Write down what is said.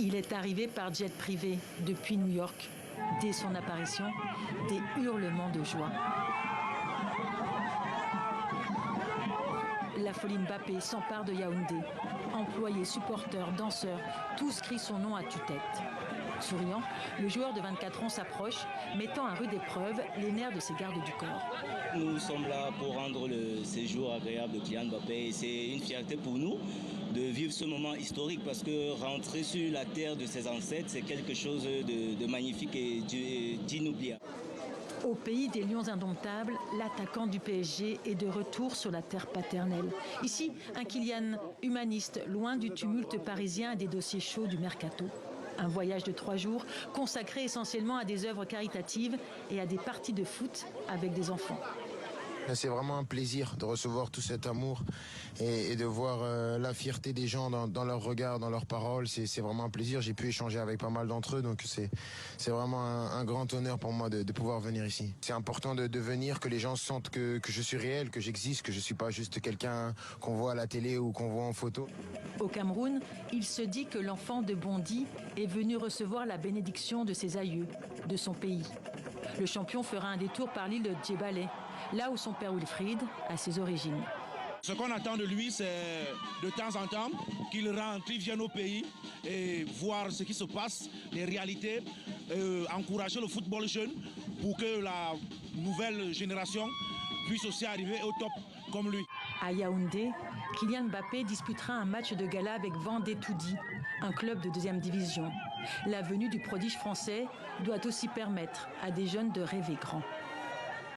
Il est arrivé par jet privé depuis New York. Dès son apparition, des hurlements de joie. La folie Mbappé s'empare de Yaoundé. Employés, supporters, danseurs, tous crient son nom à tue-tête. Souriant, le joueur de 24 ans s'approche, mettant à rude épreuve les nerfs de ses gardes du corps. Nous sommes là pour rendre le séjour agréable de Kylian Mbappé et c'est une fierté pour nous de vivre ce moment historique parce que rentrer sur la terre de ses ancêtres, c'est quelque chose de magnifique et d'inoubliable. Au pays des lions indomptables, l'attaquant du PSG est de retour sur la terre paternelle. Ici, un Kylian humaniste, loin du tumulte parisien et des dossiers chauds du mercato. Un voyage de 3 jours consacré essentiellement à des œuvres caritatives et à des parties de foot avec des enfants. C'est vraiment un plaisir de recevoir tout cet amour et de voir la fierté des gens dans leurs regards, dans leurs paroles. C'est vraiment un plaisir. J'ai pu échanger avec pas mal d'entre eux, donc c'est vraiment un grand honneur pour moi de pouvoir venir ici. C'est important de venir, que les gens sentent que je suis réel, que j'existe, que je ne suis pas juste quelqu'un qu'on voit à la télé ou qu'on voit en photo. Au Cameroun, il se dit que l'enfant de Bondy est venu recevoir la bénédiction de ses aïeux, de son pays. Le champion fera un détour par l'île de Djebale, là où son père Wilfried a ses origines. Ce qu'on attend de lui, c'est de temps en temps qu'il rentre, qu'il vienne au pays et voir ce qui se passe, les réalités, encourager le football jeune pour que la nouvelle génération puisse aussi arriver au top comme lui. À Yaoundé, Kylian Mbappé disputera un match de gala avec Vendée Toudi, un club de 2e division. La venue du prodige français doit aussi permettre à des jeunes de rêver grand.